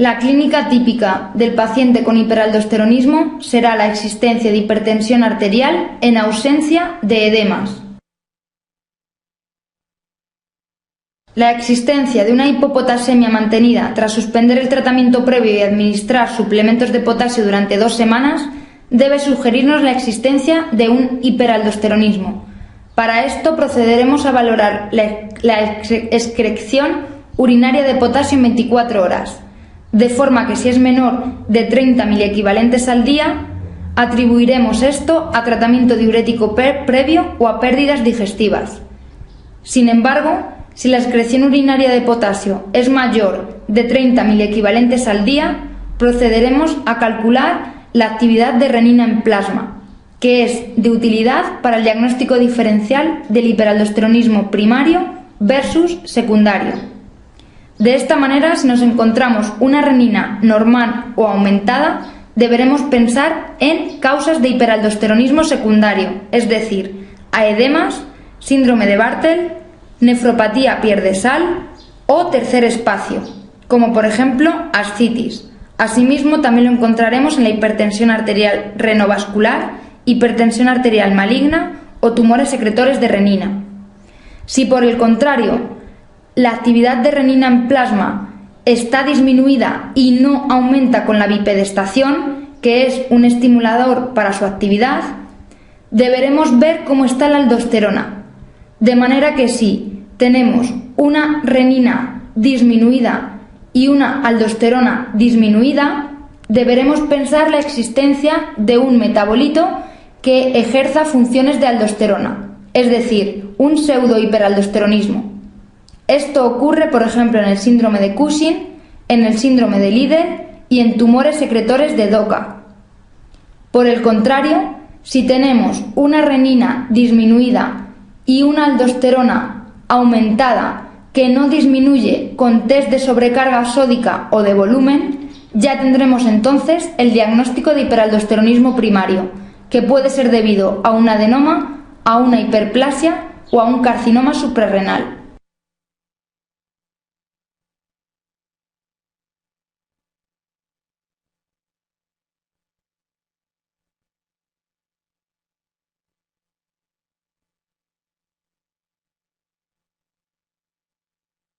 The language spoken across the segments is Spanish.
La clínica típica del paciente con hiperaldosteronismo será la existencia de hipertensión arterial en ausencia de edemas. La existencia de una hipopotasemia mantenida tras suspender el tratamiento previo y administrar suplementos de potasio durante 2 semanas debe sugerirnos la existencia de un hiperaldosteronismo. Para esto procederemos a valorar la excreción urinaria de potasio en 24 horas, de forma que si es menor de 30 miliequivalentes al día, atribuiremos esto a tratamiento diurético previo o a pérdidas digestivas. Sin embargo, si la excreción urinaria de potasio es mayor de 30 miliequivalentes al día, procederemos a calcular la actividad de renina en plasma, que es de utilidad para el diagnóstico diferencial del hiperaldosteronismo primario versus secundario. De esta manera, si nos encontramos una renina normal o aumentada, deberemos pensar en causas de hiperaldosteronismo secundario, es decir, a edemas, síndrome de Bartel, nefropatía pierde sal o tercer espacio, como por ejemplo ascitis. Asimismo, también lo encontraremos en la hipertensión arterial renovascular, hipertensión arterial maligna o tumores secretores de renina. Si por el contrario la actividad de renina en plasma está disminuida y no aumenta con la bipedestación, que es un estimulador para su actividad, deberemos ver cómo está la aldosterona. De manera que si tenemos una renina disminuida y una aldosterona disminuida, deberemos pensar la existencia de un metabolito que ejerza funciones de aldosterona, es decir, un pseudohiperaldosteronismo. Esto ocurre, por ejemplo, en el síndrome de Cushing, en el síndrome de Liddle y en tumores secretores de DOCA. Por el contrario, si tenemos una renina disminuida y una aldosterona aumentada que no disminuye con test de sobrecarga sódica o de volumen, ya tendremos entonces el diagnóstico de hiperaldosteronismo primario, que puede ser debido a un adenoma, a una hiperplasia o a un carcinoma suprarrenal.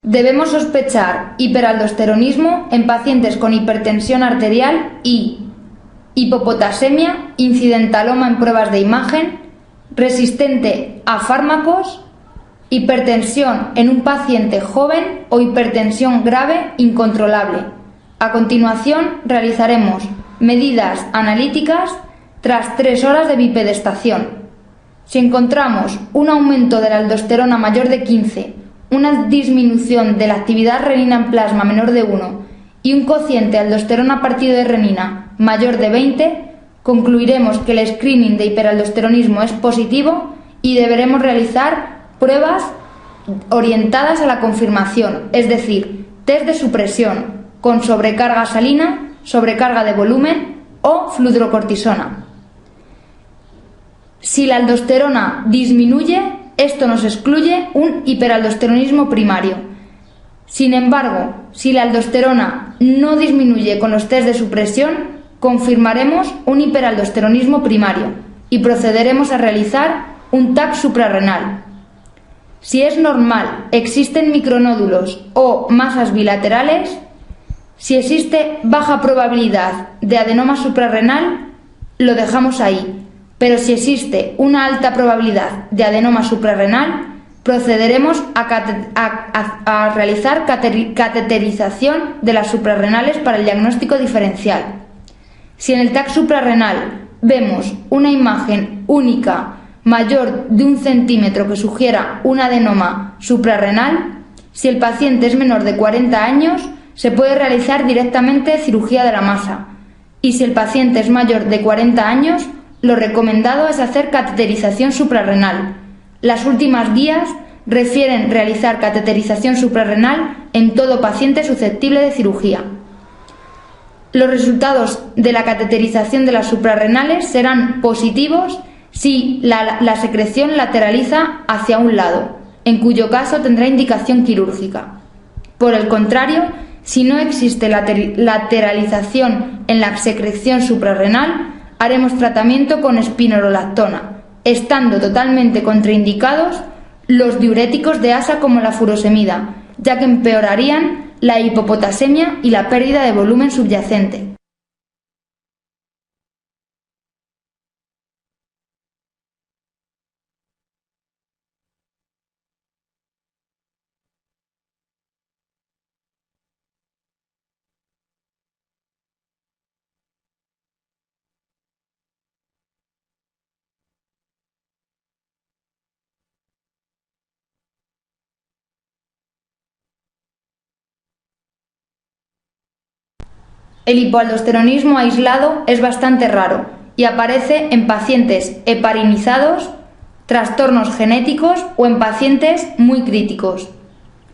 Debemos sospechar hiperaldosteronismo en pacientes con hipertensión arterial y hipopotasemia, incidentaloma en pruebas de imagen, resistente a fármacos, hipertensión en un paciente joven o hipertensión grave incontrolable. A continuación realizaremos medidas analíticas tras 3 horas de bipedestación. Si encontramos un aumento de la aldosterona mayor de 15, una disminución de la actividad renina en plasma menor de 1 y un cociente aldosterona partido de renina mayor de 20, concluiremos que el screening de hiperaldosteronismo es positivo y deberemos realizar pruebas orientadas a la confirmación, es decir, test de supresión con sobrecarga salina, sobrecarga de volumen o fludrocortisona. Si la aldosterona disminuye, esto nos excluye un hiperaldosteronismo primario. Sin embargo, si la aldosterona no disminuye con los test de supresión, confirmaremos un hiperaldosteronismo primario y procederemos a realizar un TAC suprarrenal. Si es normal, existen micronódulos o masas bilaterales, si existe baja probabilidad de adenoma suprarrenal, lo dejamos ahí. Pero si existe una alta probabilidad de adenoma suprarrenal, procederemos a realizar cateterización de las suprarrenales para el diagnóstico diferencial. Si en el TAC suprarrenal vemos una imagen única mayor de 1 centímetro que sugiera un adenoma suprarrenal, si el paciente es menor de 40 años, se puede realizar directamente cirugía de la masa. Y si el paciente es mayor de 40 años, lo recomendado es hacer cateterización suprarrenal. Las últimas guías refieren realizar cateterización suprarrenal en todo paciente susceptible de cirugía. Los resultados de la cateterización de las suprarrenales serán positivos si la secreción lateraliza hacia un lado, en cuyo caso tendrá indicación quirúrgica. Por el contrario, Si no existe lateralización en la secreción suprarrenal, haremos tratamiento con espironolactona, estando totalmente contraindicados los diuréticos de asa como la furosemida, ya que empeorarían la hipopotasemia y la pérdida de volumen subyacente. El hipoaldosteronismo aislado es bastante raro y aparece en pacientes heparinizados, trastornos genéticos o en pacientes muy críticos.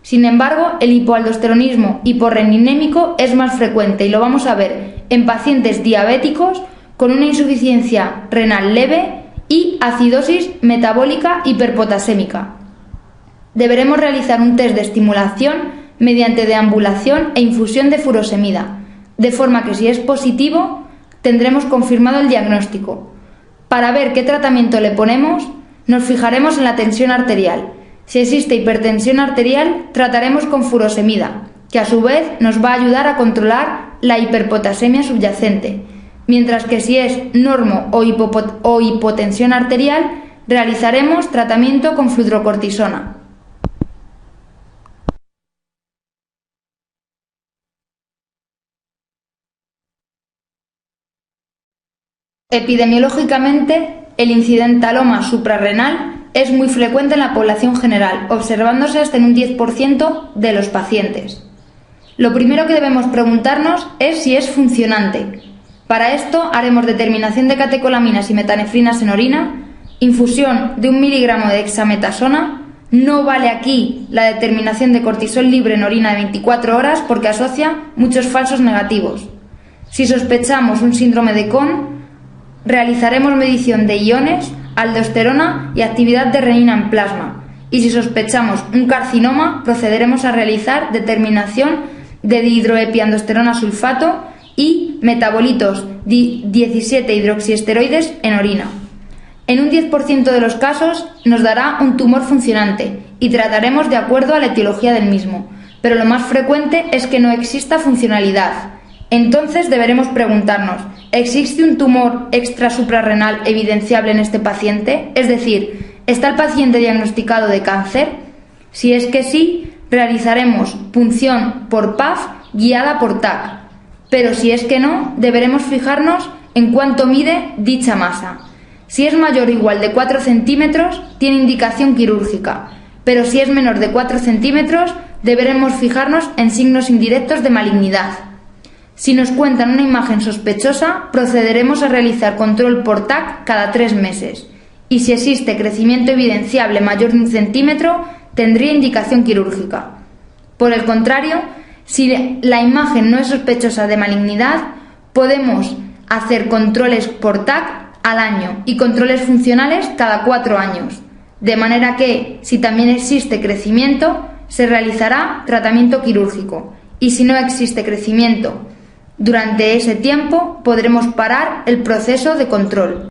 Sin embargo, el hipoaldosteronismo hiporreninémico es más frecuente y lo vamos a ver en pacientes diabéticos con una insuficiencia renal leve y acidosis metabólica hiperpotasémica. Deberemos realizar un test de estimulación mediante deambulación e infusión de furosemida, de forma que si es positivo tendremos confirmado el diagnóstico. Para ver qué tratamiento le ponemos, nos fijaremos en la tensión arterial. Si existe hipertensión arterial, trataremos con furosemida, que a su vez nos va a ayudar a controlar la hiperpotasemia subyacente, mientras que si es normo o hipotensión arterial, realizaremos tratamiento con fludrocortisona. Epidemiológicamente, el incidentaloma suprarrenal es muy frecuente en la población general, observándose hasta en un 10% de los pacientes. Lo primero que debemos preguntarnos es si es funcionante. Para esto haremos determinación de catecolaminas y metanefrinas en orina, infusión de 1 miligramo de dexametasona. No vale aquí la determinación de cortisol libre en orina de 24 horas porque asocia muchos falsos negativos. Si sospechamos un síndrome de Cohn, realizaremos medición de iones, aldosterona y actividad de renina en plasma. Y si sospechamos un carcinoma, procederemos a realizar determinación de dihidroepiandosterona sulfato y metabolitos 17 hidroxiesteroides en orina. En un 10% de los casos nos dará un tumor funcionante y trataremos de acuerdo a la etiología del mismo, pero lo más frecuente es que no exista funcionalidad. Entonces deberemos preguntarnos, ¿existe un tumor extrasuprarrenal evidenciable en este paciente? Es decir, ¿está el paciente diagnosticado de cáncer? Si es que sí, realizaremos punción por PAF guiada por TAC. Pero si es que no, deberemos fijarnos en cuánto mide dicha masa. Si es mayor o igual de 4 centímetros, tiene indicación quirúrgica, pero si es menor de 4 centímetros, deberemos fijarnos en signos indirectos de malignidad. Si nos cuentan una imagen sospechosa, procederemos a realizar control por TAC cada 3 meses. Y si existe crecimiento evidenciable mayor de 1 centímetro, tendría indicación quirúrgica. Por el contrario, si la imagen no es sospechosa de malignidad, podemos hacer controles por TAC al año y controles funcionales cada 4 años. De manera que, si también existe crecimiento, se realizará tratamiento quirúrgico. Y si no existe crecimiento durante ese tiempo, podremos parar el proceso de control.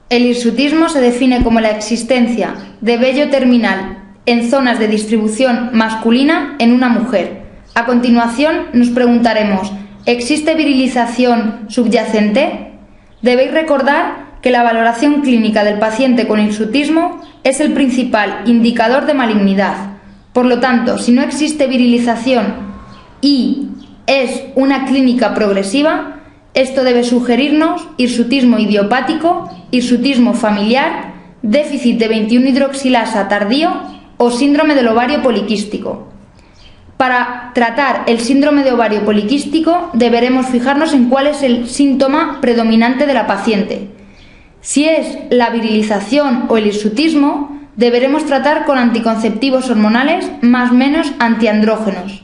El hirsutismo se define como la existencia de vello terminal en zonas de distribución masculina en una mujer. A continuación nos preguntaremos, ¿existe virilización subyacente? Debéis recordar que la valoración clínica del paciente con hirsutismo es el principal indicador de malignidad. Por lo tanto, si no existe virilización y es una clínica progresiva, esto debe sugerirnos hirsutismo idiopático, hirsutismo familiar, déficit de 21-hidroxilasa tardío o síndrome del ovario poliquístico. Para tratar el síndrome de ovario poliquístico deberemos fijarnos en cuál es el síntoma predominante de la paciente. Si es la virilización o el hirsutismo, deberemos tratar con anticonceptivos hormonales más menos antiandrógenos.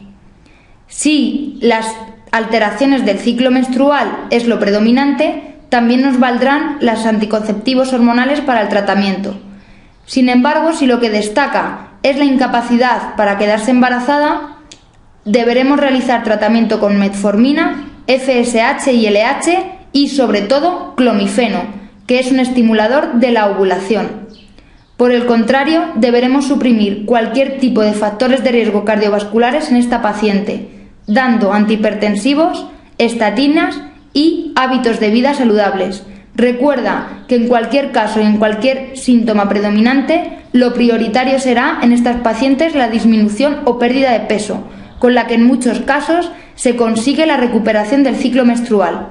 Si las alteraciones del ciclo menstrual es lo predominante, también nos valdrán los anticonceptivos hormonales para el tratamiento. Sin embargo, si lo que destaca es la incapacidad para quedarse embarazada, deberemos realizar tratamiento con metformina, FSH y LH y sobre todo clomifeno, que es un estimulador de la ovulación. Por el contrario, deberemos suprimir cualquier tipo de factores de riesgo cardiovasculares en esta paciente, dando antihipertensivos, estatinas y hábitos de vida saludables. Recuerda que en cualquier caso y en cualquier síntoma predominante, lo prioritario será en estas pacientes la disminución o pérdida de peso, con la que en muchos casos se consigue la recuperación del ciclo menstrual.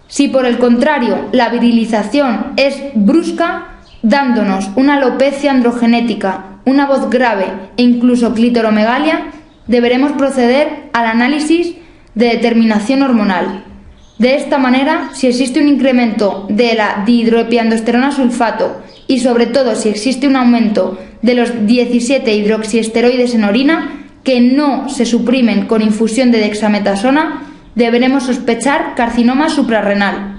Si por el contrario la virilización es brusca, dándonos una alopecia androgenética, una voz grave e incluso clitoromegalia, deberemos proceder al análisis de determinación hormonal. De esta manera, si existe un incremento de la dihidroepiandrosterona sulfato y sobre todo si existe un aumento de los 17 hidroxiesteroides en orina que no se suprimen con infusión de dexametasona, deberemos sospechar carcinoma suprarrenal.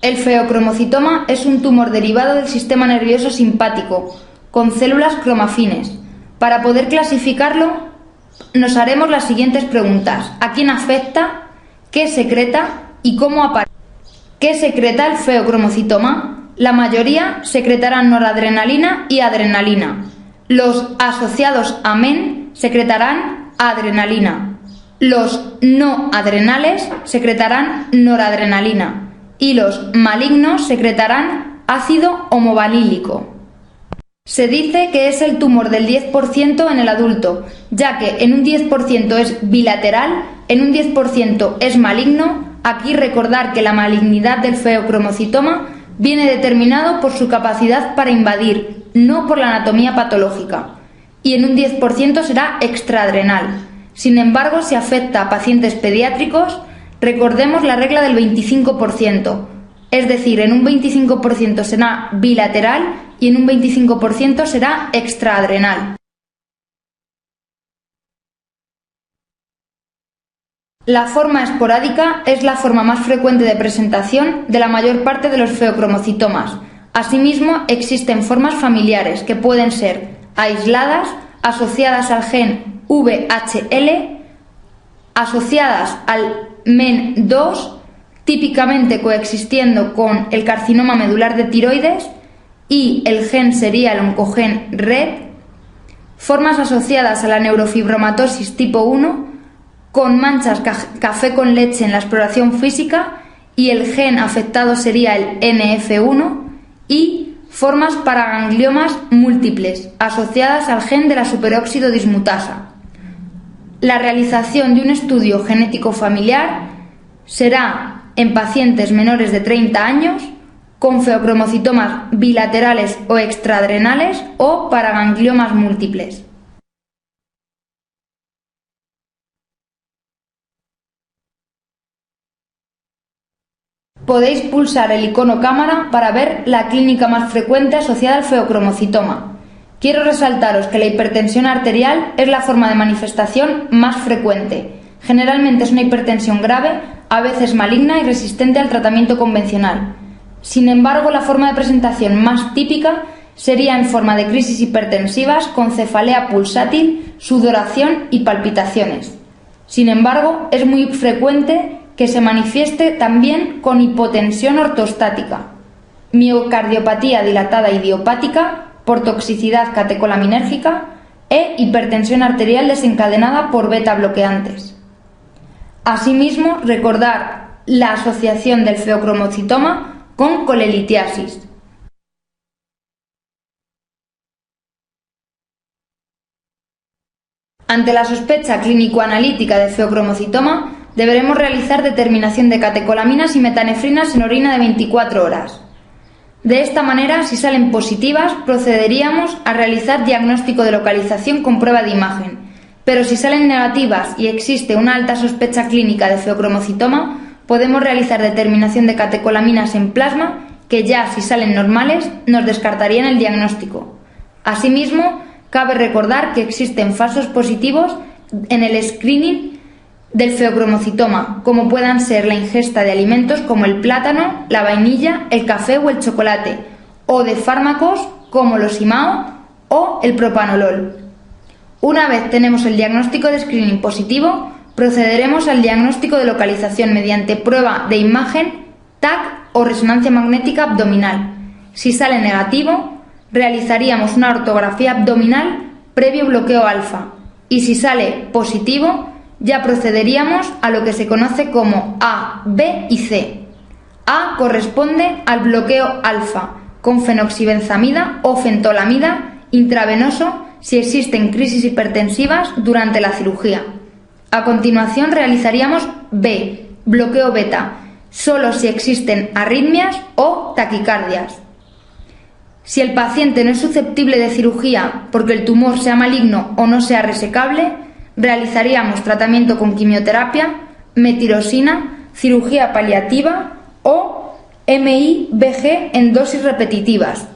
El feocromocitoma es un tumor derivado del sistema nervioso simpático, con células cromafines. Para poder clasificarlo, nos haremos las siguientes preguntas: ¿a quién afecta? ¿Qué secreta? ¿Y cómo aparece? ¿Qué secreta el feocromocitoma? La mayoría secretarán noradrenalina y adrenalina. Los asociados a MEN secretarán adrenalina. Los no adrenales secretarán noradrenalina. Y los malignos secretarán ácido homovalílico. Se dice que es el tumor del 10% en el adulto, ya que en un 10% es bilateral, en un 10% es maligno. Aquí recordar que la malignidad del feocromocitoma viene determinado por su capacidad para invadir, no por la anatomía patológica, y en un 10% será extraadrenal. Sin embargo, si afecta a pacientes pediátricos, recordemos la regla del 25%, es decir, en un 25% será bilateral y en un 25% será extraadrenal. La forma esporádica es la forma más frecuente de presentación de la mayor parte de los feocromocitomas. Asimismo, existen formas familiares que pueden ser aisladas, asociadas al gen VHL, asociadas al MEN2, típicamente coexistiendo con el carcinoma medular de tiroides, y el gen sería el oncogen RET, formas asociadas a la neurofibromatosis tipo 1, con manchas café con leche en la exploración física, y el gen afectado sería el NF1, y formas paragangliomas múltiples, asociadas al gen de la superóxido dismutasa. La realización de un estudio genético familiar será en pacientes menores de 30 años con feocromocitomas bilaterales o extraadrenales o paragangliomas múltiples. Podéis pulsar el icono cámara para ver la clínica más frecuente asociada al feocromocitoma. Quiero resaltaros que la hipertensión arterial es la forma de manifestación más frecuente. Generalmente es una hipertensión grave, a veces maligna y resistente al tratamiento convencional. Sin embargo, la forma de presentación más típica sería en forma de crisis hipertensivas con cefalea pulsátil, sudoración y palpitaciones. Sin embargo, es muy frecuente que se manifieste también con hipotensión ortostática, miocardiopatía dilatada idiopática por toxicidad catecolaminérgica e hipertensión arterial desencadenada por beta bloqueantes. Asimismo, recordar la asociación del feocromocitoma con colelitiasis. Ante la sospecha clínico-analítica de feocromocitoma, deberemos realizar determinación de catecolaminas y metanefrinas en orina de 24 horas. De esta manera, si salen positivas, procederíamos a realizar diagnóstico de localización con prueba de imagen, pero si salen negativas y existe una alta sospecha clínica de feocromocitoma, podemos realizar determinación de catecolaminas en plasma, que ya si salen normales nos descartarían el diagnóstico. Asimismo, cabe recordar que existen falsos positivos en el screening del feocromocitoma, como puedan ser la ingesta de alimentos como el plátano, la vainilla, el café o el chocolate, o de fármacos como los IMAO o el propanolol. Una vez tenemos el diagnóstico de screening positivo, procederemos al diagnóstico de localización mediante prueba de imagen, TAC o resonancia magnética abdominal. Si sale negativo, realizaríamos una ortografía abdominal previo bloqueo alfa, y si sale positivo, ya procederíamos a lo que se conoce como A, B y C. A corresponde al bloqueo alfa con fenoxibenzamida o fentolamida intravenoso si existen crisis hipertensivas durante la cirugía. A continuación realizaríamos B, bloqueo beta, solo si existen arritmias o taquicardias. Si el paciente no es susceptible de cirugía porque el tumor sea maligno o no sea resecable, realizaríamos tratamiento con quimioterapia, metirosina, cirugía paliativa o MIBG en dosis repetitivas.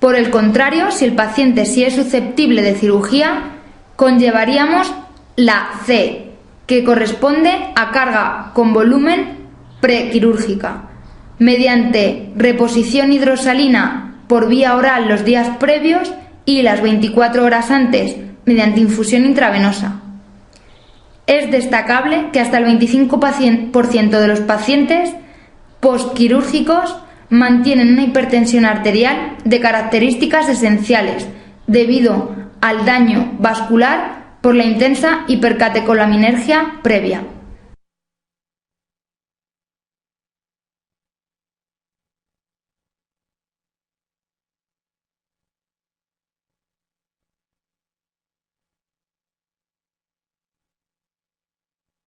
Por el contrario, si el paciente sí es susceptible de cirugía, conllevaríamos la C, que corresponde a carga con volumen prequirúrgica, mediante reposición hidrosalina por vía oral los días previos y las 24 horas antes mediante infusión intravenosa. Es destacable que hasta el 25% de los pacientes postquirúrgicos mantienen una hipertensión arterial de características esenciales debido al daño vascular por la intensa hipercatecolaminergia previa.